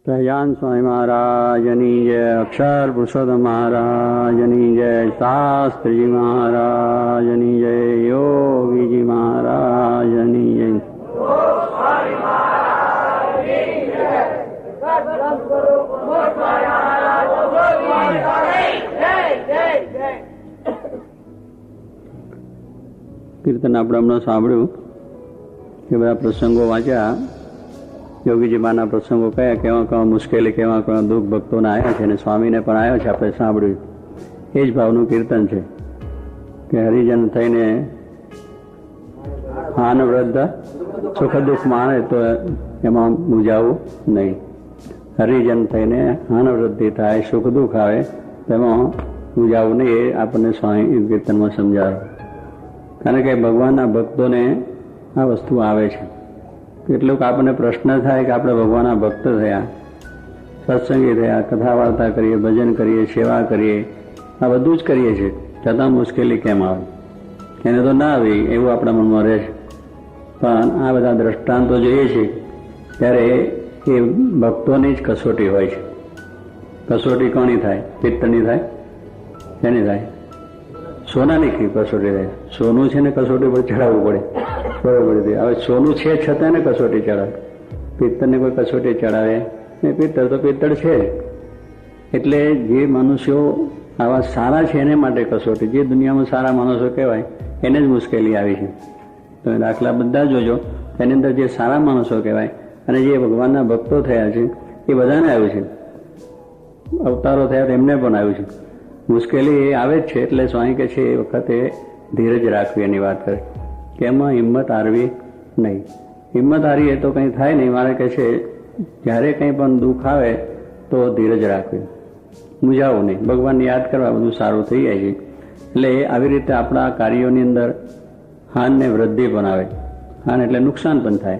સહજાન સ્વામી મહારાજની જય, અક્ષર પુરુષોત્તમ મહારાજની જય, શાસ્ત્રીજી મહારાજની જય, યોગીજી મહારાજની જય. કીર્તન આપણે હમણાં સાંભળ્યું કે બધા પ્રસંગો વાંચ્યા, યોગીજીમાના પ્રસંગો કયા, કેવા કેવા મુશ્કેલી, કેવા કેવા દુઃખ ભક્તોને આવ્યા છે અને સ્વામીને પણ આવ્યો છે. આપણે સાંભળ્યું એ જ ભાવનું કીર્તન છે કે હરિજન થઈને હાન વૃદ્ધ સુખ દુઃખ માણે તો એમાં મૂંઝાવું નહીં. હરિજન થઈને હાન વૃદ્ધિ થાય, સુખ દુઃખ આવે તેમાં મૂંઝાવું નહીં. એ આપણને સ્વામી કીર્તનમાં સમજાવે. કારણ કે ભગવાનના ભક્તોને આ વસ્તુ આવે છે. કેટલુંક આપણને પ્રશ્ન થાય કે આપણે ભગવાનના ભક્ત થયા, સત્સંગી થયા, કથા વાર્તા કરીએ, ભજન કરીએ, સેવા કરીએ, આ બધું જ કરીએ છીએ, છતાં મુશ્કેલી કેમ આવે? એને તો ના આવી એવું આપણા મનમાં રહે છે. પણ આ બધા દ્રષ્ટાંતો જોઈએ છીએ ત્યારે એ ભક્તોની જ કસોટી હોય છે. કસોટી કોની થાય? પિત્તળની થાય. શેની થાય? સોનાની કસોટી થાય. સોનું છે ને કસોટી પર ચડાવવું પડે, બરોબર. હવે સોનું છે છતાં ને કસોટી ચડાવે. પિત્તળને કોઈ કસોટી ચડાવે ને? પિત્તળ તો પિત્તળ છે. એટલે જે મનુષ્યો આવા સારા છે એને માટે કસોટી, જે દુનિયામાં સારા માણસો કહેવાય એને જ મુશ્કેલી આવી છે. તમે દાખલા બધા જોજો, એની અંદર જે સારા માણસો કહેવાય અને જે ભગવાનના ભક્તો થયા છે એ બધાને આવ્યું છે. અવતારો થયા તો એમને પણ આવ્યું છે. મુશ્કેલી એ આવે જ છે. એટલે સ્વામી કહે છે એ વખતે ધીરજ રાખવી એની વાત કરે કે એમાં હિંમત હારવી નહીં. હિંમત હારીએ તો કંઈ થાય નહીં. મારે કહે છે જ્યારે કંઈ પણ દુઃખ આવે તો ધીરજ રાખવી, મૂંઝાવું નહીં, ભગવાનને યાદ કરવા, બધું સારું થઈ જાય છે. એટલે આવી રીતે આપણા કાર્યોની અંદર હાન ને વૃદ્ધિ પણ આવે. હાન એટલે નુકસાન પણ થાય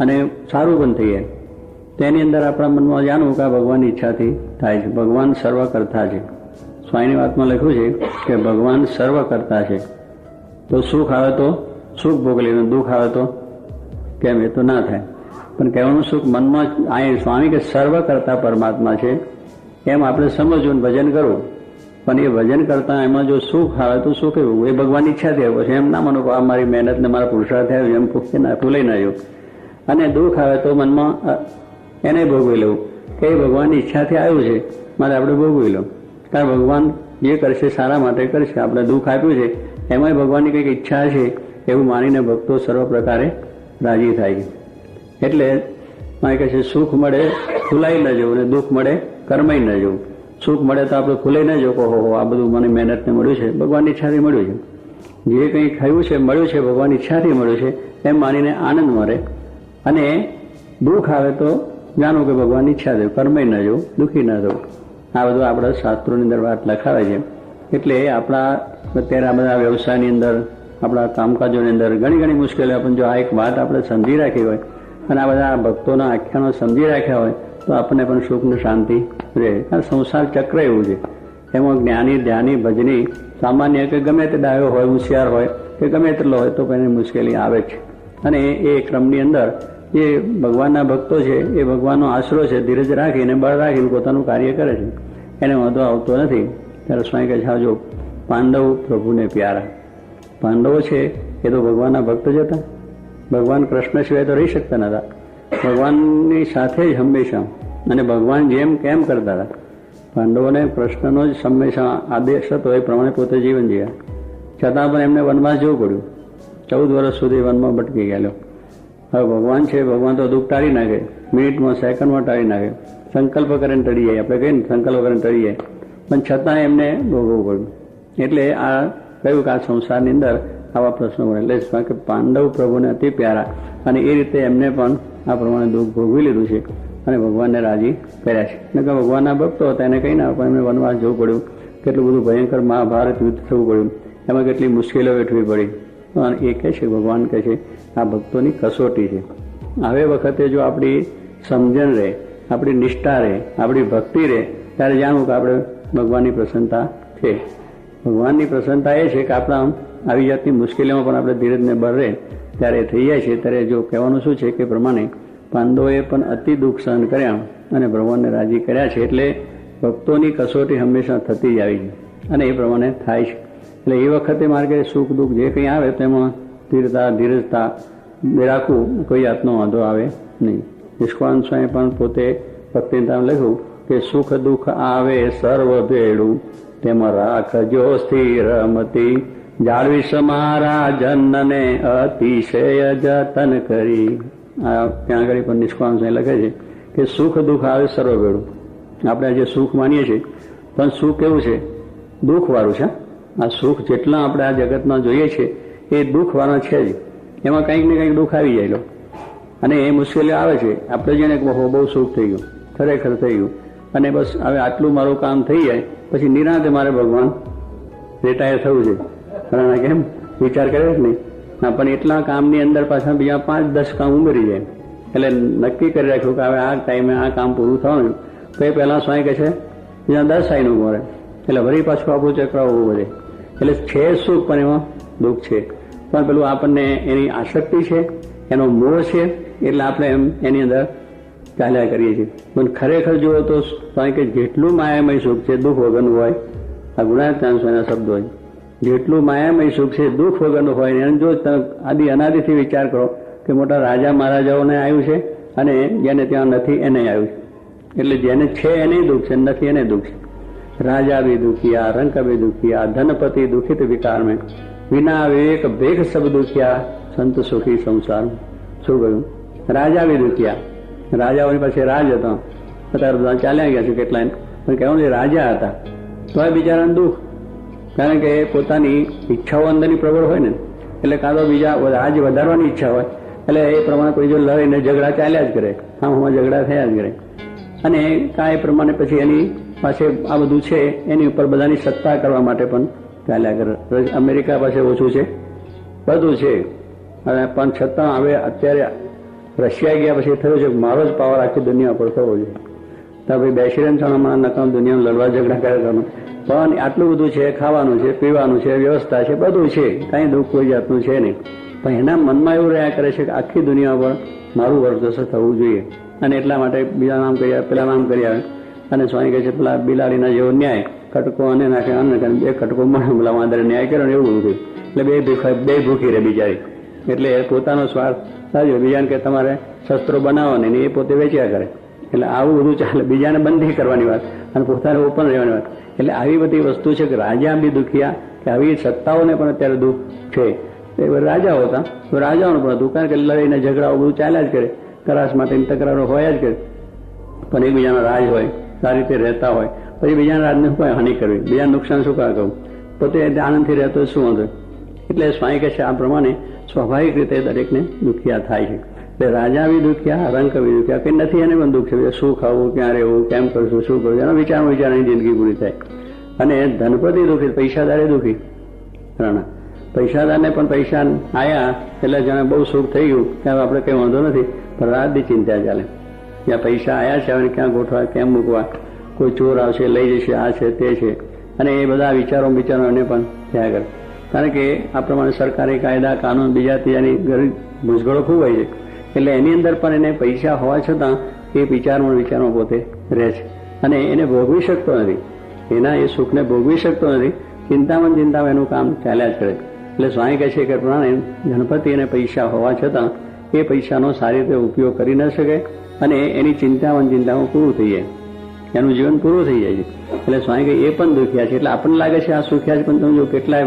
અને સારું પણ થઈ જાય. તેની અંદર આપણા મનમાં જાણવું કે આ ભગવાનની ઈચ્છાથી થાય છે. ભગવાન સર્વ કરતા છે. સ્વામીની વાતમાં લખ્યું છે કે ભગવાન સર્વ કરતા છે. તો સુખ આવે તો સુખ ભોગ લેવું, દુઃખ આવે તો કેમ? એ તો ના થાય. પણ કહેવાનું સુખ મનમાં આ સ્વામી કે સર્વ કરતા પરમાત્મા છે એમ આપણે સમજવું, ભજન કરવું. પણ એ ભજન કરતા એમાં જો સુખ આવે તો સુખ એવું, એ ભગવાનની ઈચ્છાથી આવ્યું છે. એમ ના માનો કે આ મારી મહેનત ને મારા પુરુષાર્થ આવ્યું એમ ભૂલાઈ ના જવું. અને દુઃખ આવે તો મનમાં એને ભોગવી લેવું કે એ ભગવાનની ઈચ્છાથી આવ્યું છે, મારે આપણે ભોગવી લઉં. કારણ ભગવાન જે કરશે સારા માટે કરશે. આપણે દુઃખ આપ્યું છે એમાંય ભગવાનની કંઈક ઈચ્છા છે એવું માનીને ભક્તો સર્વ પ્રકારે રાજી થાય છે. એટલે મારે કહે છે સુખ મળે ફૂલાઈ ન જવું, ને દુઃખ મળે કર્માઈ ન જવું. સુખ મળે તો આપણે ફૂલાઈ ન જવું, હો આ બધું મને મહેનતને મળ્યું છે, ભગવાનની ઈચ્છાથી મળ્યું છે. જે કંઈ ખાયું છે મળ્યું છે, ભગવાનની ઈચ્છાથી મળ્યું છે એમ માનીને આનંદ મળે. અને દુઃખ આવે તો જાણવું કે ભગવાનની ઈચ્છા થયું, કર્માઈ ન જવું, દુઃખી ન થવું. આ બધું આપણા શાસ્ત્રોની અંદર વાત લખાવે છે. એટલે આપણા અત્યારે આ બધા વ્યવસાયની અંદર, આપણા કામકાજોની અંદર ઘણી ઘણી મુશ્કેલીઓ પણ જો આ એક વાત આપણે સમજી રાખી હોય અને આ બધા ભક્તોના આખ્યાનો સમજી રાખ્યા હોય તો આપણને પણ સુખ ને શાંતિ રહે. આ સંસાર ચક્ર એવું છે. એમાં જ્ઞાની, ધ્યાની, ભજની, સામાન્ય કે ગમે તે ડાયો હોય, હોશિયાર હોય કે ગમે તેટલો હોય તો પણ એની મુશ્કેલી આવે છે. અને એ ક્રમની અંદર જે ભગવાનના ભક્તો છે એ ભગવાનનો આશરો છે, ધીરજ રાખીને બળ રાખીને પોતાનું કાર્ય કરે છે, એને વાંધો આવતો નથી. ત્યારે સ્વામી કહે છે જો પાંડવ પ્રભુને પ્યારા. પાંડવો છે એ તો ભગવાનના ભક્ત જ હતા. ભગવાન કૃષ્ણ સિવાય તો રહી શકતા નતા. ભગવાનની સાથે જ હંમેશા, અને ભગવાન જેમ કેમ કરતા હતા. પાંડવોને કૃષ્ણનો જ હંમેશા આદેશ હતો એ પ્રમાણે પોતે જીવન જીવ્યા. છતાં પણ એમને વનવાસ જવું પડ્યું. 14 વર્ષ સુધી વનમાં ભટકી ગયેલો. હવે ભગવાન છે, ભગવાન તો દુઃખ ટાળી નાખે, મિનિટમાં, સેકન્ડમાં ટાળી નાખે. સંકલ્પ કરીને ટળી જાય. આપણે કહીએ ને સંકલ્પ કરીને ટળી જાય, પણ છતાં એમને ભોગવવું પડ્યું. એટલે આ કહ્યું કે આ સંસારની અંદર આવા પ્રશ્નો બને. એટલે કે પાંડવ પ્રભુને અતિ પ્યારા, અને એ રીતે એમને પણ આ પ્રમાણે દુઃખ ભોગવી લીધું છે અને ભગવાનને રાજી કર્યા છે. એટલે કે ભગવાનના ભક્તો હતા એને કંઈ ના, પણ એમને વનવાસ જવું પડ્યું. કેટલું બધું ભયંકર મહાભારત યુદ્ધ થવું પડ્યું. એમાં કેટલી મુશ્કેલીઓ વેઠવી પડી. અને એ કહે છે, ભગવાન કહે છે આ ભક્તોની કસોટી છે. હવે વખતે જો આપણી સમજણ રહે, આપણી નિષ્ઠા રહે, આપણી ભક્તિ રહે, ત્યારે જાણવું કે આપણે ભગવાનની પ્રસન્નતા છે. ભગવાનની પ્રસન્નતા એ છે કે આપણા આવી જાતની મુશ્કેલીઓમાં પણ આપણે ધીરજને બળ રહે ત્યારે થઈ જાય છે. ત્યારે જો કહેવાનું શું છે કે પ્રમાણે પાંડવોએ પણ અતિ દુઃખ સહન કર્યા અને ભગવાનને રાજી કર્યા છે. એટલે ભક્તોની કસોટી હંમેશા થતી જ આવી છે અને એ પ્રમાણે થાય છે. એટલે એ વખતે મારે કે સુખ દુઃખ જે કંઈ આવે તેમાં સ્થિરતા ધીરજતા રાખવું, કોઈ જાતનો વાંધો આવે નહીં. નિષ્કાંત સ્વામી પણ પોતે ભક્તિતામાં લખ્યું કે સુખ દુઃખ આવે સર્વ ભેળું, તેમાં રાખજો સ્થિર મતિ, જાળવી સમારા જનને અતિશય જતન કરી. ત્યાં આગળ પણ નિષ્કાંત સ્વામી લખે છે કે સુખ દુઃખ આવે સર્વ ભેળું. આપણે જે સુખ માનીએ છીએ પણ સુખ કેવું છે? દુઃખવાળું છે. આ સુખ જેટલા આપણે આ જગતમાં જોઈએ છીએ એ દુઃખવાળા છે જ. એમાં કંઈક ને કંઈક દુઃખ આવી જાય અને એ મુશ્કેલીઓ આવે છે. આપણે જેને બહુ સુખ થઈ ગયું, ખરેખર થઈ ગયું અને બસ હવે આટલું મારું કામ થઈ જાય પછી નિરાંતે મારે ભગવાન રિટાયર થવું છે. કારણ કેમ વિચાર કરે જ નહીં. પણ એટલા કામની અંદર પાછા બીજા 5-10 કામ ઉમેરી જાય. એટલે નક્કી કરી રાખ્યું કે હવે આ ટાઈમે આ કામ પૂરું થવાનું તો એ પહેલાં સ્વામી કહે છે બીજા 10 આઈનું મળે. એટલે વળી પાછું આપણું ચક્ર ઉભું વધે. એટલે છે સુખ પણ એમાં દુઃખ છે. પણ પેલું આપણને એની આસક્તિ છે, એનો મોહ છે, એટલે આપણે એમ એની અંદર ચાલ્યા કરીએ છીએ. પણ ખરેખર જુઓ તો સ્વામી કે જેટલું માયામય સુખ છે દુઃખ વગરનું હોય. આ ગુણાત્મા સ્વામીના શબ્દો હોય. જેટલું માયામય સુખ છે દુઃખ વગરનું હોય. એને જો અનાદિથી વિચાર કરો કે મોટા રાજા મહારાજાઓને આવ્યું છે અને જેને ત્યાં નથી એને આવ્યું છે. એટલે જેને છે એને દુઃખ છે, નથી એને દુઃખ છે. રાજા ભી દુખિયા, રંક ભી દુખિયા, ધનપતિ દુખિત વિકાર में, વિના વિવેક ભેખ સબ દુખિયા, સંત સુખી સંસાર. શું કહ્યું? રાજા ભી દુખિયા. રાજાઓની પાસે રાજ હતો, અત્યારે બધા ચાલ્યા ગયા છે કેટલાય, પણ કહેવું છે રાજા હતા તો એ બિચારાને દુઃખ. કારણ કે પોતાની ઈચ્છાઓ અંદરની પ્રબળ હોય ને, એટલે કાં તો બીજા રાજ વધારવાની ઈચ્છા હોય, એટલે એ પ્રમાણે કોઈ જો લડીને ઝઘડા ચાલ્યા જ કરે, હા ઝઘડા થયા જ કરે. અને કાં એ પ્રમાણે પછી એની પાસે આ બધું છે એની ઉપર બધાની સત્તા કરવા માટે પણ ચાલ્યા કરે. અમેરિકા પાસે ઓછું છે, બધું છે, પણ છતાં હવે અત્યારે રશિયા ગયા પછી થયું છે મારો જ પાવર આખી દુનિયા પર થવો જોઈએ. તો ભાઈ બેસી રહે છે હમણાં નકામ દુનિયામાં લડવા ઝઘડા કરે કરવાનું. પણ આટલું બધું છે, ખાવાનું છે, પીવાનું છે, વ્યવસ્થા છે, બધું છે, કાંઈ દુઃખ કોઈ જાતનું છે નહીં. પણ એના મનમાં એવું રહ્યા કરે છે કે આખી દુનિયા પર મારું વર્ચસ્વ થવું જોઈએ અને એટલા માટે બીજા નામ કરી આવે, પેલા નામ કરી આવે. અને સ્વામી કહે છે પેલા બિલાડીના જેવો ન્યાય, કટકો અને નાખે અન્ન કરે, બે કટકો મળે પેલા વાંદરે ન્યાય કર્યો ને એવું બધું થયું. એટલે બે ભૂખી રહે બિચારી. એટલે પોતાનો સ્વાર્થ સાજો, બીજાને કે તમારે શસ્ત્રો બનાવવાની ને એ પોતે વેચ્યા કરે. એટલે આવું બધું ચાલે. બીજાને બંધી કરવાની વાત અને પોતાને ઓપન રહેવાની વાત. એટલે આવી બધી વસ્તુ છે કે રાજા બી દુખિયા, કે આવી સત્તાઓને પણ અત્યારે દુઃખ છે. એ રાજાઓ હતા તો રાજાઓને પણ હતું, કારણ કે લડીને ઝઘડાઓ બધું ચાલ્યા જ કરે, કરાશ માટેની તકરારો હોય જ કરે. પણ એકબીજાનો રાજ હોય, સારી રીતે રહેતા હોય, પછી બીજાના રાજને શું હાનિ કરવી, બીજાને નુકસાન શું કા કરવું, પોતે આનંદથી રહેતો શું વાંધો. એટલે સ્વામી કહે છે આ પ્રમાણે સ્વાભાવિક રીતે દરેકને દુખિયા થાય છે. એટલે રાજા બી દુખિયા, રંક બી દુખિયા, કંઈ નથી એને પણ દુઃખ છે. શું ખાવું, ક્યાં રહેવું, કેમ કરશું, શું કરવું, એનો વિચારની જિંદગી પૂરી થાય. અને ધનપતિ દુઃખી, પૈસાદારે દુઃખી. પૈસાદારને પણ પૈસા આવ્યા એટલે જાણે બહુ સુખ થઈ ગયું, ત્યાં આપણે કંઈ વાંધો નથી, પણ રાતની ચિંતા ચાલે. ત્યાં પૈસા આવ્યા છે હવે ક્યાં ગોઠવા, કેમ મૂકવા, કોઈ ચોર આવશે લઈ જશે, આ છે તે છે. અને એ બધા વિચારો એને પણ થયા કરે. કારણ કે આ પ્રમાણે સરકારી કાયદા કાનૂન બીજા ત્રીજાની ગરીબ મૂંઝવણો ખૂબ હોય છે. એટલે એની અંદર પણ એને પૈસા હોવા છતાં એ વિચારમાં પોતે રહે છે અને એને ભોગવી શકતો નથી. એના એ સુખને ભોગવી શકતો નથી. ચિંતામાં એનું કામ ચાલ્યા જ કરે. એટલે સ્વામી કહે છે કે પ્રમાણે ગણપતિ એને પૈસા હોવા છતાં એ પૈસાનો સારી રીતે ઉપયોગ કરી ન શકે અને એની ચિંતામાં પૂરું થઈ જાય, એનું જીવન પૂરું થઈ જાય છે. એટલે સ્વામી કહે એ પણ દુખ્યા છે. એટલે આપણને લાગે છે આ સુખ્યા છે, પણ તમે જો કેટલાય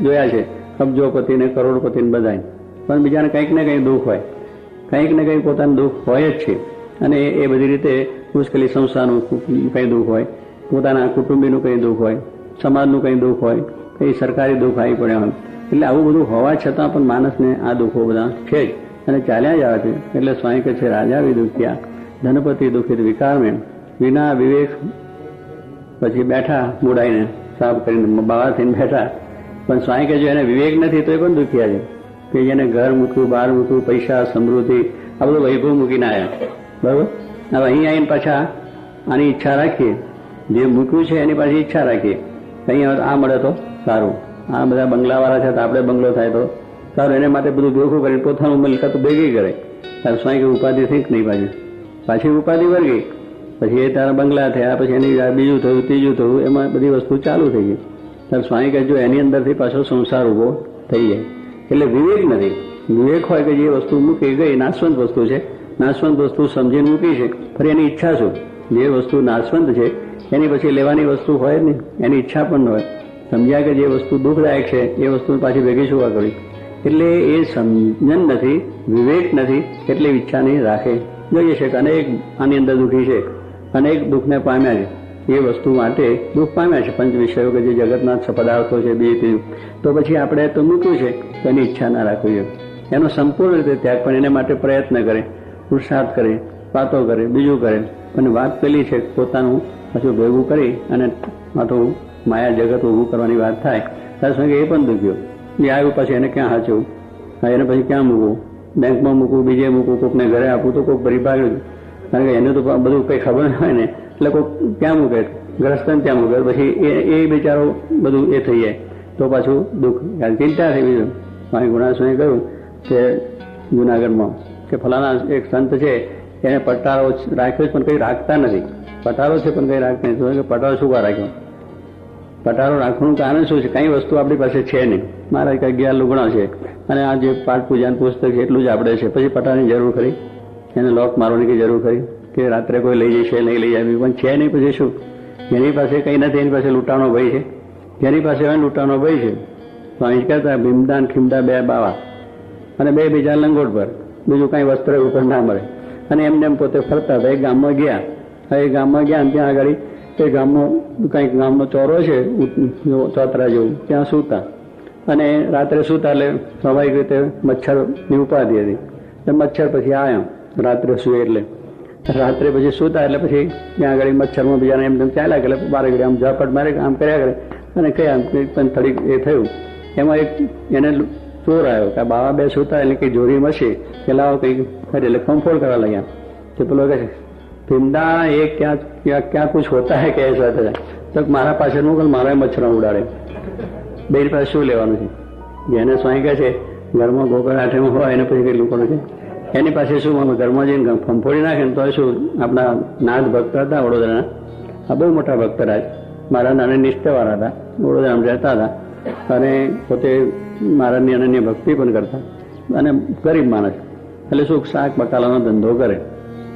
જોયા છે કબજોપતિ ને કરોડપતિ ને બધા, પણ બીજાને કંઈક ને કંઈક દુઃખ હોય, કંઈક ને કંઈક પોતાનું દુઃખ હોય જ છે. અને એ બધી રીતે મુશ્કેલી, સંસારનું કંઈ દુઃખ હોય, પોતાના કુટુંબીનું કંઈ દુઃખ હોય, સમાજનું કંઈ દુઃખ હોય, કંઈ સરકારી દુઃખ આવી પડ્યા હોય. એટલે આવું બધું હોવા છતાં પણ માણસને આ દુઃખો બધા છે જ અને ચાલ્યા જ આવે છે. એટલે સ્વામી કહે છે રાજા બી દુખ્યા, ધનપતિ દુઃખિત વિકાર મેં, વિના વિવેક. પછી બેઠા મૂડાઈને સાફ કરીને બહાર થઈને બેઠા, પણ સ્વામી કહે છે એને વિવેક નથી તો એ પણ દુખ્યા છે. કે જેને ઘર મૂક્યું, બહાર મૂક્યું, પૈસા, સમૃદ્ધિ, આ બધું વૈભવ મૂકીને આવ્યા, બરાબર. હવે અહીં આવીને પાછા આની ઈચ્છા રાખીએ, જે મૂક્યું છે એની પાછી ઈચ્છા રાખીએ, અહીં આ મળે તો સારું, આ બધા બંગલાવાળા છે તો આપણે બંગલો થાય તો સારું, એને માટે બધું ભેગું કરીને પોતાનું મિલકત ભેગી કરે. સ્વામી કે ઉપાધિ થઈ નહીં, પાછી ઉપાધિ વર્ગી પછી એ તારા બંગલા થયા, પછી એની બીજું થયું, ત્રીજું થયું, એમાં બધી વસ્તુ ચાલુ થઈ ગઈ. ત્યારે સ્વામી કહે જો એની અંદરથી પાછો સંસાર ઉભો થઈ જાય. એટલે વિવેક નથી. વિવેક હોય કે જે વસ્તુ મૂકી ગઈ નાશવંત વસ્તુ છે, નાશવંત વસ્તુ સમજીને મૂકી છે, ફરી એની ઈચ્છા શું? જે વસ્તુ નાશવંત છે એની પછી લેવાની વસ્તુ હોય નહીં, એની ઈચ્છા પણ હોય. સમજ્યા કે જે વસ્તુ દુઃખદાયક છે એ વસ્તુ પાછી ભેગી શું કરી? એટલે એ સમજણ નથી, વિવેક નથી, એટલે ઈચ્છા નહીં રાખે. જોઈએ છે કે અનેક આની અંદર દુઃખી છે, અનેક દુઃખને પામ્યા છે, એ વસ્તુ માટે દુઃખ પામ્યા છે, પંચ વિષયો કે જે જગતના પદાર્થો છે, બીજું તો પછી આપણે તો મૂક્યું છે તો એની ઈચ્છા ના રાખવી જોઈએ. એનો સંપૂર્ણ રીતે ત્યાગ, પણ એને માટે પ્રયત્ન કરે, પુરુષાર્થ કરે, વાતો કરે, બીજું કરે. પણ વાત પેલી છે પોતાનું પાછું ભેગું કરી અને માથું માયા જગત ઊભું કરવાની વાત થાય ત્યારે શું કે એ પણ દુખ્યો. એ આવ્યું પછી એને ક્યાં સાચવું? એને પછી ક્યાં મૂકવું? બેંકમાં મૂકવું, બીજે મૂકવું, કોકને ઘરે આપવું તો કોઈક ભરી ભાગ્યું. કારણ કે એને તો બધું કંઈ ખબર ન હોય ને, એટલે કોઈ ક્યાં મૂકે? ગ્રસ્તને ત્યાં મૂકે. પછી એ બિચારો બધું એ થઈ જાય તો પાછું દુઃખ, ચિંતા થઈ. બીજું સ્વામી ગુણાશ્વામીએ કહ્યું કે જુનાગઢમાં કે ફલાણા એક સંત છે એને પટારો રાખ્યો પણ કંઈ રાખતા નથી. પટારો છે પણ કંઈ રાખતા નથી. કે પટારો શું રાખ્યો? પટારો રાખવાનું કારણ શું છે? કઈ વસ્તુ આપણી પાસે છે નહીં. મારા કઈ 11 લુગણા છે અને આ જે પાઠ પૂજાનું પુસ્તક છે એટલું જ આપણે છે. પછી પટારાની જરૂર ખરી? એને લોક મારવાની કઈ જરૂર ખરી? કે રાત્રે કોઈ લઈ જશે, નહીં લઈ જાય પણ છે નહીં. પછી શું? જેની પાસે કંઈ નથી એની પાસે લૂંટાનો ભય છે. જેની પાસે હોય લૂંટાનો ભય છે. તો અહીં કહેતા ભીમદાન ખીમદા 2 બાવા અને 2 બીજા લંગોટ પર, બીજું કઈ વસ્ત્ર ઉપર ના મળે. અને એમને એમ પોતે ફરતા હતા. એક ગામમાં ગયા. એ ગામમાં ગયા ત્યાં આગળ એ ગામમાં કંઈક ગામનો ચોરો છે ચોતરા જેવું, ત્યાં સૂતા. અને રાત્રે સૂતા એટલે સ્વાભાવિક રીતે મચ્છરની ઉપાધિ હતી. મચ્છર પછી આવ્યો રાત્રે સુએ એટલે. રાત્રે પછી સૂતા એટલે પછી ત્યાં આગળ મચ્છરમાં બીજાને એમ ચાલ્યા કરે, બારે ઘડી આમ ઝાપટ મારે આમ કર્યા કરે. અને કયા પણ થોડીક એ થયું. એમાં એક એને ચોર આવ્યો કે બાવા 2 સૂતા એટલે કંઈ જોરી મસી કે લાવો કંઈક કરી, એટલે ફોમફોડ કરવા લાગ્યા. તો પેલો કહે છે ભીમદા એ ક્યાં કુછ હોતા હે કે એસા થાય? તો મારા પાસે મોકલ, મારા મચ્છર ઉડાડે. બે પાસે શું લેવાનું છે? જેને સ્વાઈ કહે છે ઘરમાં ગોકળ આઠેમાં હોય એને પછી કઈ લોકો છે એની પાસે શું ઘરમાં જઈને ફંફોડી નાખે ને તો શું? આપણા નાથ ભક્ત હતા વડોદરાના, આ બહુ મોટા ભક્ત રાજ, મારા નાના નિષ્ઠાવાળા હતા, વડોદરામાં રહેતા હતા અને પોતે મારાની અનન્ય ભક્તિ પણ કરતા અને ગરીબ માણસ. એટલે શું શાક બકાલાનો ધંધો કરે.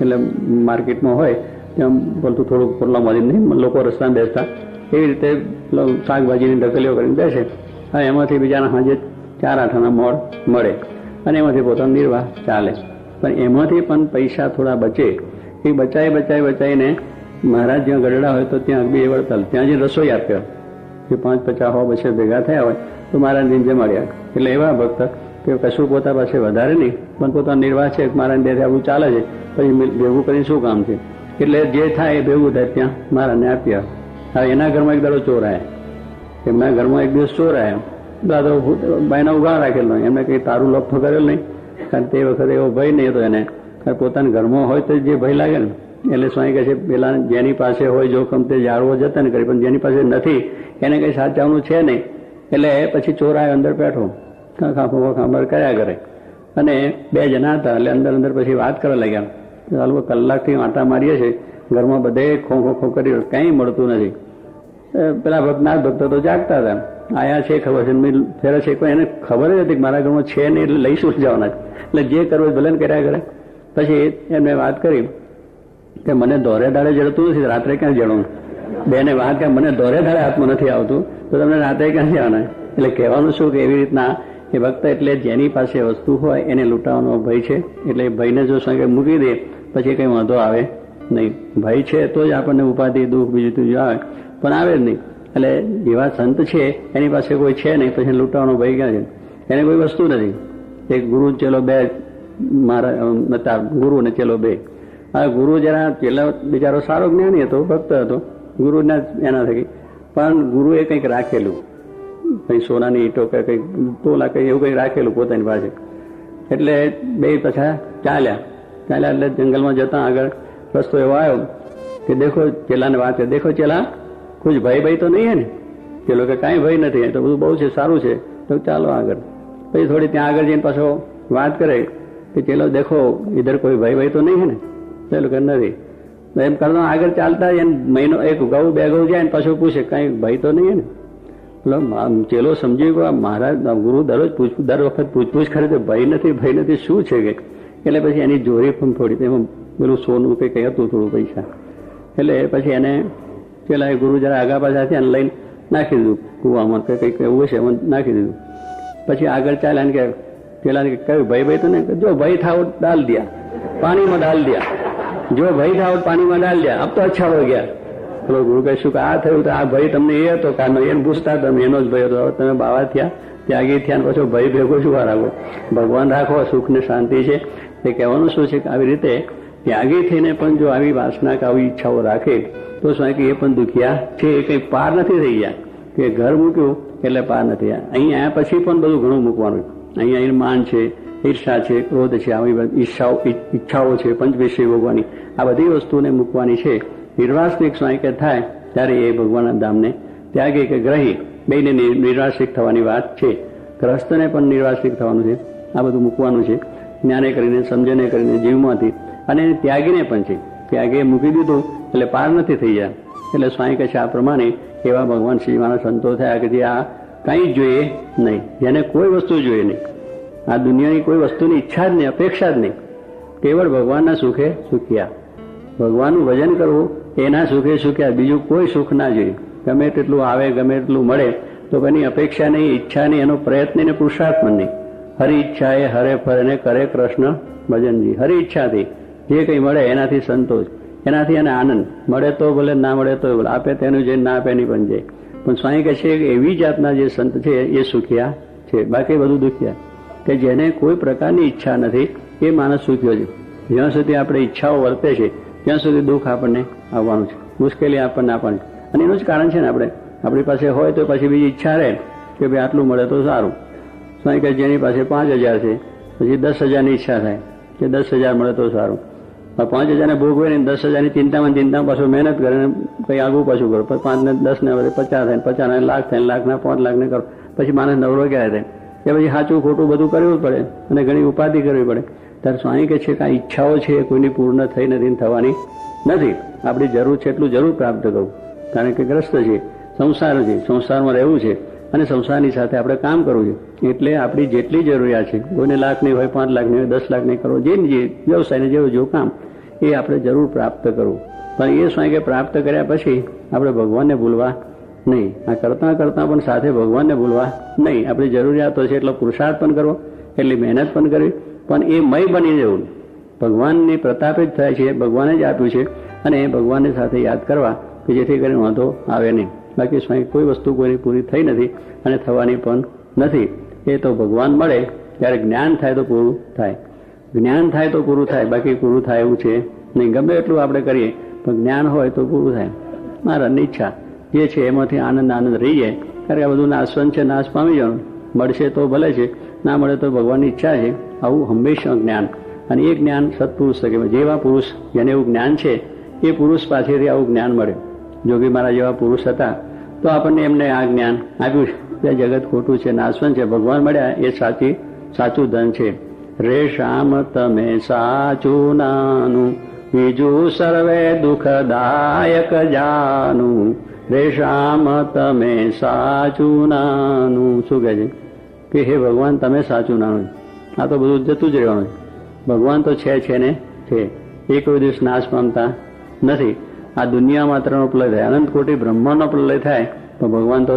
એટલે માર્કેટમાં હોય ત્યાં બોલતું થોડુંક પોટલા મારી નહીં, લોકો રસ્તામાં બેસતા એવી રીતે શાકભાજીની ઢકલીઓ કરીને બેસે. હવે એમાંથી બીજાના સાંજે 4 આઠાના મોડ મળે અને એમાંથી પોતાનો નિર્વાહ ચાલે. પણ એમાંથી પણ પૈસા થોડા બચે. એ બચાવીને મહારાજ જ્યાં ગઢડા હોય તો ત્યાં બી વળતલ ત્યાં જે રસોઈ આપ્યો જે 5-50 બચે ભેગા થયા હોય તો મહારાજને જમાડ્યા. એટલે એવા ભક્ત કે કશું પોતા પાસે વધારે નહીં પણ પોતાનો નિર્વાહ છે, મારા ડેરે આવું ચાલે છે, પછી ભેગું કરીને શું કામ છે? એટલે જે થાય એ ભેગું થાય ત્યાં મારાને આપ્યા. હવે એના ઘરમાં એક દાડો ચોર આવ્યા. એમના ઘરમાં એક દિવસ ચોર આવ્યા. દાદો બાયના ઉભા રાખેલો, એમને કંઈ તારું લપ કરેલ નહીં, કારણ તે વખતે એવો ભય નહીં હતો એને. પોતાના ઘરમાં હોય તો જે ભય લાગે ને. એટલે સ્વામી કહે છે પેલા જેની પાસે હોય જોખમ તે જાળવો જતન કરે, પણ જેની પાસે નથી એને કંઈ સાચવવાનું છે નહીં. એટલે પછી ચોર આવ્યો, અંદર બેઠો ખાંભર કર્યા કરે અને 2 જણા હતા. એટલે અંદર પછી વાત કરવા લાગ્યા. ચાલો કલાકથી આંટા મારીએ છીએ, ઘરમાં બધે ખો કરી કંઈ મળતું નથી. પેલા ભક્તનાથ ભક્તો તો જાગતા હતા, આયા છે ખબર છે ફેરે છે, કોઈ એને ખબર જ હતી કે મારા ઘરમાં છે નહીં એટલે લઈશું જવાના. એટલે જે કરવું ભલે કર્યા કરે. પછી એમને વાત કરી કે મને દોરે દાડે જડતું નથી, રાત્રે ક્યાં જડવું? બેને વાત કે મને દોરે દાડે હાથમાં નથી આવતું તો તમને રાત્રે ક્યાં જવાના? એટલે કહેવાનું શું કે એવી રીતના એ ભક્ત એટલે જેની પાસે વસ્તુ હોય એને લૂંટાવાનો ભય છે. એટલે ભયને જો સંગે મૂકી દે પછી કંઈ વાંધો આવે નહીં. ભય છે તો જ આપણને ઉપાધિ દુઃખ બીજું ત્રીજું આવે, પણ આવે જ નહીં. એટલે જેવા સંત છે એની પાસે કોઈ છે નહીં, પછી લૂંટાવાનો ભય ક્યાં છે? એને કોઈ વસ્તુ નથી. એક ગુરુ ચેલો 2 મારા નતા, ગુરુ ને ચેલો 2. આ ગુરુ જરા ચેલો બિચારો સારો જ્ઞાની હતો, ભક્ત હતો, ગુરુના એના થકી. પણ ગુરુએ કંઈક રાખેલું, કંઈ સોનાની ઈંટો કે કંઈક તોલા કંઈ એવું કંઈક રાખેલું પોતાની પાસે. એટલે 2 પાછા ચાલ્યા એટલે જંગલમાં જતા આગળ રસ્તો એવો આવ્યો કે દેખો ચેલાને વાત, દેખો ચેલા કુછ ભય તો નહીં હે ને? ચેલો કે કાંઈ ભય નથી, તો બધું બહુ છે, સારું છે, તો ચાલો આગળ. પછી થોડી ત્યાં આગળ જઈને પાછો વાત કરે કે ચેલો દેખો ઇધર કોઈ ભય તો નહીં હે ને? ચેલો કે નથી. એમ કરતા આગળ ચાલતા જ મહિનો એક ઘઉં 2 ઘઉં જાય ને પાછું પૂછે કઈ ભય તો નહીં ને ચેલો સમજી ગયો મહારાજ ગુરુ દરરોજ દર વખત પૂછપૂછ કરે તો ભય નથી શું છે કે એટલે પછી એની જોરી પણ થોડી એમાં પેલું સોનું કઈ હતું થોડું પૈસા એટલે પછી એને પેલા ગુરુ જરા આગા પાછા થયા અને લઈને નાખી દીધું કુવામાં કંઈક એવું છે એમાં નાખી દીધું. પછી આગળ ચાલ્યા કે પેલા કહ્યું ભાઈ તો ને જો ભાઈ થાવ ડાલ દિયા પાણીમાં ડાલ દિયા જો ભાઈ થાવ પાણીમાં ડાલ દિયા અબ તો અચ્છા હો ગયા. પેલો ગુરુ કહીશું કે આ થયું તો આ ભાઈ તમને એ હતો કારનો એને પૂછતા તમે એનો જ ભય હતો. તમે બાવા થયા ત્યાગી થયા પછી ભય ભેગો શું રાખો ભગવાન રાખો સુખ ને શાંતિ છે. એ કહેવાનું શું છે કે આવી રીતે ત્યાગી થઈને પણ જો આવી વાસના કે આવી ઈચ્છાઓ રાખે તો શું કે એ પણ દુખિયા છે. એ કંઈ પાર નથી થઈ ગયા કે ઘર મૂક્યું એટલે પાર નથી થયા. અહીંયા આવ્યા પછી પણ બધું ઘણું મૂકવાનું. અહીંયા માન છે, ઈર્ષા છે, ક્રોધ છે, આવી ઈચ્છાઓ છે, પંચવિષય ભોગવાની આ બધી વસ્તુને મૂકવાની છે. નિર્વાસનિક સ્વાય કે થાય ત્યારે એ ભગવાનના ધામને ત્યાગી કે ગ્રહી બેને નિર્વાસિક થવાની વાત છે. ગ્રસ્તને પણ નિર્વાસિક થવાનું છે. આ બધું મૂકવાનું છે જ્ઞાને કરીને સમજને કરીને જીવમાંથી. અને ત્યાગીને પણ છે. ત્યાગે મૂકી દીધું એટલે પાર નથી થઈ જાય. એટલે સ્વાય કહે છે આ પ્રમાણે એવા ભગવાન શ્રીમાના સંતો થયા કે જે આ કંઈ જોઈએ નહીં, જેને કોઈ વસ્તુ જોઈએ નહીં, આ દુનિયાની કોઈ વસ્તુની ઈચ્છા જ નહીં, અપેક્ષા જ નહીં, કેવળ ભગવાનના સુખે સુખ્યા. ભગવાનનું ભજન કરવું એના સુખે સુખ્યા, બીજું કોઈ સુખ ના જોઈએ. ગમે તેટલું આવે ગમે તેટલું મળે તો એની અપેક્ષા નહીં, ઈચ્છા નહીં, એનો પ્રયત્ન ને પુરુષાર્થ પણ નહીં. હરી ઈચ્છા એ હરે ફરને કરે કૃષ્ણ ભજનજી. હરી ઈચ્છાથી જે કંઈ મળે એનાથી સંતોષ, એનાથી એને આનંદ મળે તો ભલે, ના મળે તો ભલે, આપે તેનું જે ના આપે એની પણ જાય. પણ સ્વામી કહે છે કે એવી જાતના જે સંત છે એ સુખિયા છે, બાકી બધું દુખિયા. કે જેને કોઈ પ્રકારની ઈચ્છા નથી એ માણસ સુખ્યો છે. જ્યાં સુધી આપણે ઈચ્છાઓ વર્તે છે ત્યાં સુધી દુઃખ આપણને આવવાનું છે, મુશ્કેલી આપણને આપવાની. અને એનું જ કારણ છે ને આપણી પાસે હોય તો પછી બીજી ઈચ્છા રહે કે ભાઈ આટલું મળે તો સારું. સ્વામી કહે જેની પાસે 5000 છે પછી 10,000ની ઈચ્છા થાય કે 10,000 મળે તો સારું. 5,000ને ભોગવે ને 10,000ની ચિંતામાં પાછું મહેનત કરે ને કંઈ આગું પાછું કરો. 5 ને 10 ને 50 થાય, 50 ને લાખ થાય, લાખના 5 લાખને કરો. પછી માણસ નવરો ક્યારે થાય કે પછી સાચું ખોટું બધું કરવું પડે અને ઘણી ઉપાધિ કરવી પડે. ત્યારે સ્વામી કહે છે કે આ ઈચ્છાઓ છે કોઈની પૂર્ણ થઈ નથી, થવાની નથી. આપણી જરૂર છે એટલું જરૂર પ્રાપ્ત કરવું, કારણ કે ગ્રસ્ત છે, સંસાર છે, સંસારમાં રહેવું છે અને સંસારની સાથે આપણે કામ કરવું છે. એટલે આપણી જેટલી જરૂરિયાત છે, કોઈને લાખની હોય, 5 લાખની હોય, 10 લાખની કરવો, જે વ્યવસાયને જેવું જો કામ એ આપણે જરૂર પ્રાપ્ત કરવું. પણ એ સ્વામી કે પ્રાપ્ત કર્યા પછી આપણે ભગવાનને ભૂલવા નહીં. આ કરતાં પણ સાથે ભગવાનને ભૂલવા નહીં. આપણી જરૂરિયાતો છે એટલો પુરુષાર્થ પણ કરવો, એટલી મહેનત પણ કરવી, પણ એ મય બની જવું. ભગવાનની પ્રતાપે જ થાય છે, ભગવાને જ આપ્યું છે અને એ ભગવાનની સાથે યાદ કરવા કે જેથી કરીને વાંધો આવે નહીં. બાકી સ્વામી કોઈ વસ્તુ કોઈની પૂરી થઈ નથી અને થવાની પણ નથી. એ તો ભગવાન મળે ત્યારે જ્ઞાન થાય તો પૂરું થાય, જ્ઞાન થાય તો પૂરું થાય, બાકી પૂરું થાય એવું છે નહીં. ગમે એટલું આપણે કરીએ પણ જ્ઞાન હોય તો પૂરું થાય. મારાની ઈચ્છા જે છે એમાંથી આનંદ રહી જાય. કારણ કે આ બધું નાશવંત છે, નાશ પામી જવાનું. મળશે તો ભલે છે, ના મળે તો ભગવાનની ઈચ્છા છે. આવું હંમેશા જ્ઞાન. અને એ જ્ઞાન સત્પુરુષ શકે. જેવા પુરુષ જેને એવું જ્ઞાન છે એ પુરુષ પાસેથી આવું જ્ઞાન મળે. જોગી મારા જેવા પુરુષ હતા તો આપણને એમને આ જ્ઞાન આપ્યું છે. જગત ખોટું છે, નાશવંત છે, ભગવાન મળ્યા એ સાચું ધન છે. રે શ્યામ તમે સાચું નાનું, બીજું સર્વે દુઃખદાયક જાનું. રે શ્યામ તમે સાચું નાનું. શું કહે છે કે હે ભગવાન તમે સાચું નાનું. આ તો બધું જતું જ રહેવાનું છે. ભગવાન તો છે ને છે, એ કોઈ દિવસ નાશ પામતા નથી. આ દુનિયા માત્રનો પ્રલય થાય, અનંત કોટી બ્રહ્માંડનો પ્રલય થાય તો ભગવાન તો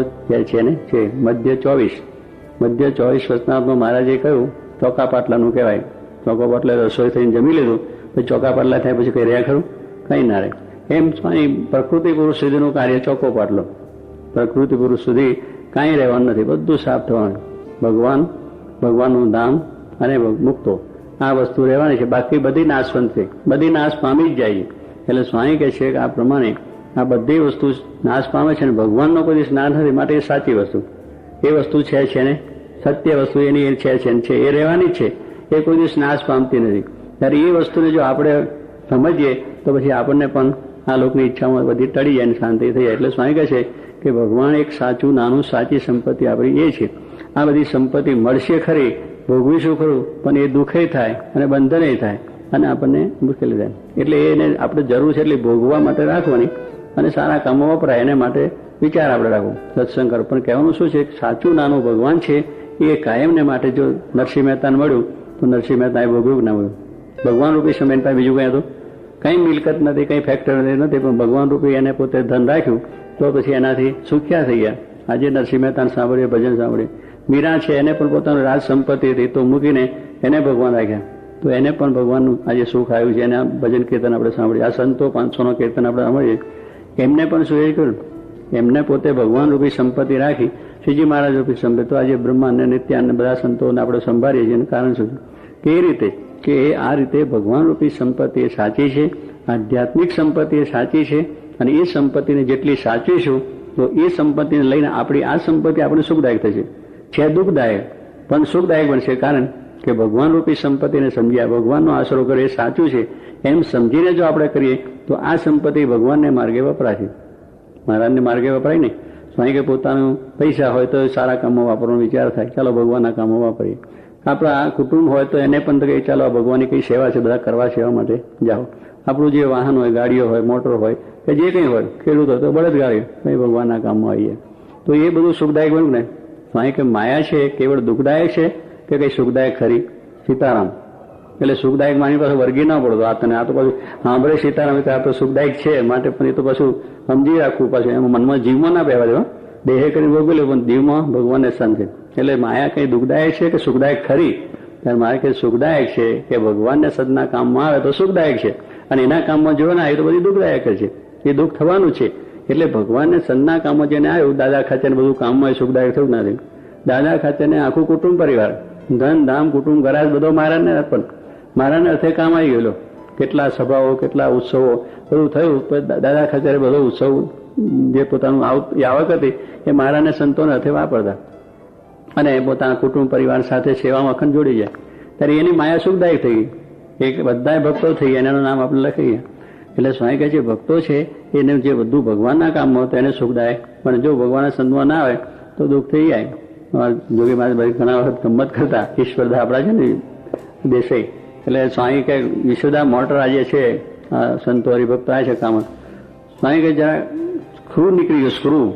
છે ને છે. મધ્ય 24 વચનાત્મા મહારાજે કહ્યું ચોકા પાટલાનું કહેવાય. ચોકા પાટલા રસોઈ થઈને જમી લીધું પછી ચોકા પાટલા થાય પછી કઈ રહ્યા ખરું? કંઈ ના રહે. એમ પ્રકૃતિ પુરુષ સુધીનું કાર્ય ચોખ્ખો પાટલો. પ્રકૃતિ પુરુષ સુધી કાંઈ રહેવાનું નથી, બધું સાફ થવાનું. ભગવાનનું ધામ અને મુક્તો આ વસ્તુ રહેવાની છે. બાકી બધી નાશવંત છે, બધી નાશ પામી જ જાય છે. એટલે સ્વામી કહે છે કે આ પ્રમાણે આ બધી વસ્તુ નાશ પામે છે ને ભગવાનનો કોઈ દિવસ નાશ નથી. માટે એ સાચી વસ્તુ, એ વસ્તુ છે ને સત્ય વસ્તુ એની છે એ રહેવાની જ છે. એ કોઈ દિવસ નાશ પામતી નથી. ત્યારે એ વસ્તુને જો આપણે સમજીએ તો પછી આપણને પણ આ લોકની ઈચ્છામાં બધી ટળી જાય અને શાંતિ થઈ જાય. એટલે સ્વામી કહે છે કે ભગવાન એક સાચું નાનું સાચી સંપત્તિ આપણી એ છે. આ બધી સંપત્તિ મળશે ખરી, ભોગવીશું ખરું, પણ એ દુઃખે થાય અને બંધને થાય. અને આપણને મુશ્કેલી થાય. એટલે એને આપણે જરૂર છે એટલે ભોગવા માટે રાખવાની અને સારા કામો વપરાય એને માટે વિચાર આપણે રાખવો, સત્સંગ કરો. પણ કહેવાનું શું છે, સાચું નાનું ભગવાન છે એ કાયમને માટે જો નરસિંહ મહેતાને મળ્યું તો નરસિંહ મહેતાએ ભોગવ્યું ના મળ્યું. ભગવાન રૂપી સમય પાસે બીજું કંઈ હતું, કંઈ મિલકત નથી, કંઈ ફેક્ટરી નથી, પણ ભગવાન રૂપી એને પોતે ધન રાખ્યું તો પછી એનાથી સુખ્યા થઈ ગયા. આજે નરસિંહ મહેતાને સાંભળીએ, ભજન સાંભળીએ. મીરા છે એને પણ પોતાનું રાજ સંપત્તિ હતી તો મૂકીને એને ભગવાન રાખ્યા, તો એને પણ ભગવાનનું આજે સુખ આવ્યું છે. એના ભજન કીર્તન આપણે સાંભળીએ. આ સંતો 500નો કીર્તન આપણે સાંભળીએ, એમને પણ શું એ કર્યું, એમને પોતે ભગવાન રૂપી સંપત્તિ રાખી, શ્રીજી મહારાજ રૂપી સંપત્તિ. તો આજે બ્રહ્મા અને નિત્ય અને બધા સંતોને આપણે સંભાળીએ છીએ. એનું કારણ શું કે એ રીતે કે આ રીતે ભગવાન રૂપી સંપત્તિ એ સાચી છે, આધ્યાત્મિક સંપત્તિ એ સાચી છે. અને એ સંપત્તિને જેટલી સાચવીશું તો એ સંપત્તિને લઈને આપણી આ સંપત્તિ આપણે સુખદાયક થશે. છે દુઃખદાયક પણ સુખદાયક બનશે. કારણ કે ભગવાન રૂપી સંપત્તિને સમજ્યા, ભગવાનનો આશરો કરે એ સાચું છે એમ સમજીને જો આપણે કરીએ તો આ સંપત્તિ ભગવાનને માર્ગે વપરાશે, મહારાજને માર્ગે વપરાય નહીં. સ્વામી કે પોતાનું પૈસા હોય તો સારા કામમાં વાપરવાનો વિચાર થાય, ચાલો ભગવાનના કામો વાપરીએ. આપણા કુટુંબ હોય તો એને પણ કહે ચાલો આ ભગવાનની કઈ સેવા છે, બધા કરવા સેવા માટે જાઓ. આપણું જે વાહન હોય, ગાડીઓ હોય, મોટર હોય કે જે કંઈ હોય, ખેડૂત હોય તો બળદગાડી, કંઈ ભગવાનના કામમાં આવીએ તો એ બધું સુખદાયક બન્યું ને. સ્વામી કે માયા છે કેવળ દુઃખદાયક છે કે કઈ સુખદાયક ખરી? સીતારામ એટલે સુખદાયક માની પાસે વર્ગી ના પડતો. આ તને આ તો પાછું સાંભળે સીતારામ આ તો સુખદાયક છે માટે પણ એ તો પાછું સમજી રાખવું, પાછું એમાં મનમાં જીવમાં ના પહેવા દેવા, દેહે કરીને ભોગવી લે પણ જીવમાં ભગવાનને સ્થાન છે. એટલે માયા કઈ દુઃખદાયક છે કે સુખદાયક ખરી? ત્યારે મારે કે સુખદાયક છે કે ભગવાનને સદના કામમાં આવે તો સુખદાયક છે, અને એના કામમાં જો ના આવે તો બધી દુઃખદાયક છે, એ દુઃખ થવાનું છે. એટલે ભગવાનને સદના કામમાં જેને આવ્યું, દાદા ખાચરને બધું કામમાં સુખદાયક થયું નથી. દાદા ખાચરને આખું કુટુંબ પરિવાર, ધન ધામ કુટુંબ ગરાજ બધો મહારાજને અર્પણ, મહારાજને અર્થે કામ આવી ગયેલો. કેટલા સભાઓ, કેટલા ઉત્સવો બધું થયું. દાદા ખાચરે બધો ઉત્સવ જે પોતાનું આવક હતી એ મહારાજને સંતોને અર્થે વાપરતા અને પોતાના કુટુંબ પરિવાર સાથે સેવામાં અખંડ જોડી જાય. ત્યારે એની માયા સુખદાયક થઈ ગઈ. એક બધા ભક્તો થઈ ગયા, એનું નામ આપણે લખી ગયા. એટલે સ્વામી કહે છે ભક્તો છે એને જે બધું ભગવાનના કામમાં હતું એને સુખદાયક, પણ જો ભગવાનના સંતમાં ના આવે તો દુઃખ થઈ જાય. જોગી મહારાજ ભાઈ ઘણા વખત ગમત કરતા, ઈશ્વરદા આપણા છે ને દેસાઈ, એટલે સ્વામી કે ઈશ્વરદા મોટર આજે છે સંતો હરિભક્તો આવે છે કામ. સ્વામી કે જરા સ્ક્રૂ નીકળી ગયો, સ્ક્રૂ.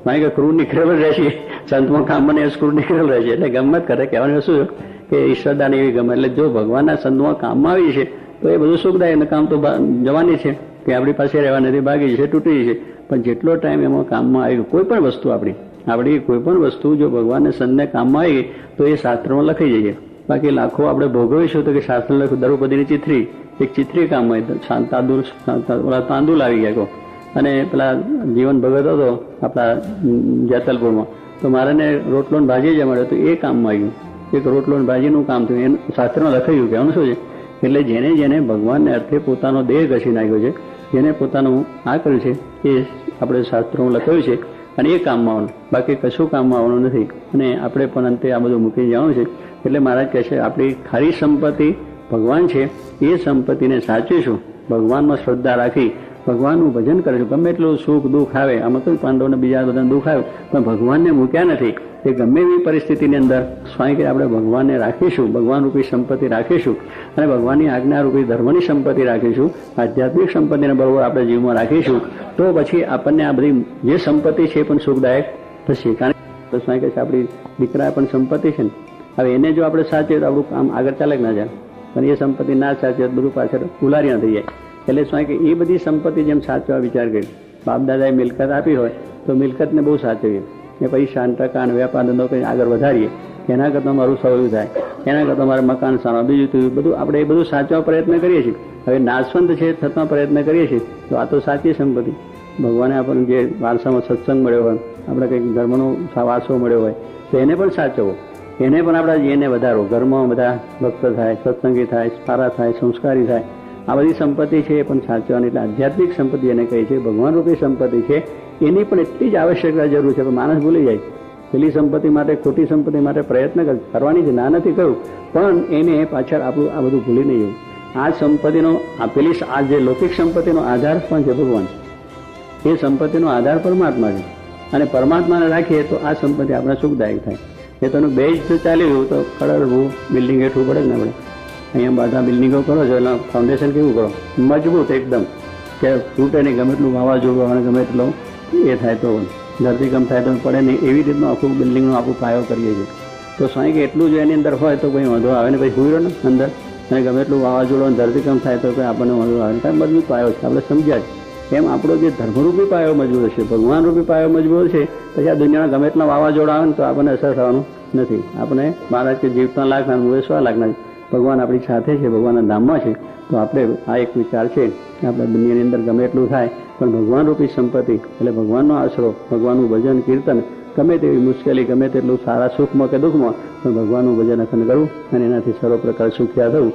સ્વામી કે સ્ક્રૂ નીકળેલ રહેશે, સંતમાં કામ મને સ્ક્રૂ નીકળેલ રહેશે. એટલે ગમત કરે. કહેવાનું શું કે ઈશ્વરદાને એવી ગમે. એટલે જો ભગવાનના સંતમાં કામમાં આવી છે તો એ બધું સુખદાયક. કામ તો જવાની છે કે આપણી પાસે રહેવા નથી, ભાગી જશે, તૂટી જશે. પણ જેટલો ટાઈમ એમાં કામમાં આવી, કોઈ પણ વસ્તુ આપણી કોઈ પણ વસ્તુ જો ભગવાનને સંતને કામમાં આવી તો એ શાસ્ત્રમાં લખાઈ જઈએ. બાકી લાખો આપણે ભોગવીશું તો કે શાસ્ત્ર લખ્યું દ્રૌપદીની ચિત્રી, એક ચિત્રી કામમાં તાંદુલ આવી ગયા કહો. અને પેલા જીવન ભગત હતો આપણા જેતલપુરમાં, તો મારાને રોટલો ને ભાજી જ મળ્યો તો એ કામમાં આવ્યું. એક રોટલો ને ભાજીનું કામ થયું, એનું શાસ્ત્રમાં લખાયું. કહેવાનું શું છે એટલે જેને જેને ભગવાનને અર્થે પોતાનો દેહ ઘસી નાખ્યો છે, જેને પોતાનું આ કર્યું છે એ આપણે શાસ્ત્રોમાં લખાયું છે અને એ કામમાં આવવાનું, બાકી કશું કામમાં આવવાનું નથી. અને આપણે પણ અંતે આ બધું મૂકી જવાનું છે. એટલે મહારાજ કહે છે આપણી ખરી સંપત્તિ ભગવાન છે, એ સંપત્તિને સાચવીશું, ભગવાનમાં શ્રદ્ધા રાખી ભગવાનનું ભજન કરીશું. ગમે એટલું સુખ દુઃખ આવે, આમાં તો પાંડવોને બીજા બધાને દુઃખ આવ્યું પણ ભગવાનને મૂક્યા નથી. એ ગમે એવી પરિસ્થિતિની અંદર સ્વામી કે આપણે ભગવાનને રાખીશું, ભગવાન રૂપી સંપત્તિ રાખીશું અને ભગવાનની આજ્ઞા રૂપી ધર્મની સંપત્તિ રાખીશું, આધ્યાત્મિક સંપત્તિને બરોબર આપણે જીવમાં રાખીશું, તો પછી આપણને આ બધી જે સંપત્તિ છે એ પણ સુખદાયક થશે. કારણ કે સ્વામી કહે છે આપણી દીકરા પણ સંપત્તિ છે ને, હવે એને જો આપણે સાચવીએ તો આપણું કામ આગળ ચાલે ના જાય, પણ એ સંપત્તિ ના સાચવે બધું પાછળ ઉલારિયા થઈ જાય. એટલે સ્વામી કે એ બધી સંપત્તિ જેમ સાચવા વિચાર કરી, બાપ દાદાએ મિલકત આપી હોય તો મિલકતને બહુ સાચવીએ, એ પૈસા ટકા વેપાર ધંધો કંઈ આગળ વધારીએ, એના કરતાં મારું સૌયું થાય, એના કરતાં મારે મકાન સારો, બીજું તો બધું આપણે એ બધું સાચવા પ્રયત્ન કરીએ છીએ. હવે નાશવંત છે થતા પ્રયત્ન કરીએ છીએ તો આ તો સાચી સંપત્તિ. ભગવાને આપણને જે વારસામાં સત્સંગ મળ્યો હોય, આપણે કંઈક ધર્મનો વારસો મળ્યો હોય તો એને પણ સાચવવો, એને પણ આપણે એને વધારો, ઘરમાં બધા ભક્ત થાય, સત્સંગી થાય, સારા થાય, સંસ્કારી થાય. આ બધી સંપત્તિ છે એ પણ સાચવવાની. એટલે આધ્યાત્મિક સંપત્તિ એને કહી છે, ભગવાન રૂપી સંપત્તિ છે, એની પણ એટલી જ આવશ્યકતા જરૂર છે. પણ માણસ ભૂલી જાય, પેલી સંપત્તિ માટે, ખોટી સંપત્તિ માટે પ્રયત્ન કરવાની છે, ના નથી કહ્યું, પણ એને પાછળ આપણું આ બધું ભૂલી નહીં જવું. આ સંપત્તિનો પેલી આ જે લૌકિક સંપત્તિનો આધાર પણ છે ભગવાન, એ સંપત્તિનો આધાર પરમાત્મા છે અને પરમાત્માને રાખીએ તો આ સંપત્તિ આપણે સુખદાયક થાય. એ તો બે જ ચાલી રહ્યું તો કરોડ બિલ્ડિંગ હેઠું પડે ને આપણે, અહીંયા બધા બિલ્ડિંગો કરો છો એટલે ફાઉન્ડેશન કેવું કરો, મજબૂત એકદમ, કે તૂટે નહીં, ગમે એટલું વાવાઝોડું અને ગમે એટલું એ થાય તો ધરતીકંપ થાય તો પડે નહીં, એવી રીતનું આખું બિલ્ડિંગનો આપણું પાયો કરીએ છીએ. તો સ્વાય કે એટલું જો એની અંદર હોય તો કોઈ વાંધો આવે ને, પછી હુઈ ને અંદર અને ગમે એટલું વાવાઝોડું અને ધરતીકંપ થાય તો કોઈ આપણને વાંધો આવે ને, કાંઈ મજબૂત પાયો છે, આપણે સમજ્યા જ. એમ આપણો જે ધર્મરૂપી પાયો મજબૂત હશે, ભગવાનરૂપી પાયો મજબૂત છે, પછી આ દુનિયાના ગમે એટલા વાવાઝોડા આવે ને તો આપણને અસર થવાનું નથી. આપણે મહારાજ કે જીવતા લાખના મૂળે 100 લાખના, ભગવાન આપણી સાથે છે, ભગવાનના ધામમાં છે. તો આપણે આ એક વિચાર છે કે આપણે દુનિયાની અંદર ગમે એટલું થાય પણ ભગવાનરૂપી સંપત્તિ એટલે ભગવાનનો આશરો, ભગવાનનું ભજન કીર્તન, ગમે તેવી મુશ્કેલી, ગમે તેટલું સારા સુખમાં કે દુઃખમાં પણ ભગવાનનું ભજન અખંડ કરવું અને એનાથી સર્વ પ્રકાર સુખ્યા થવું.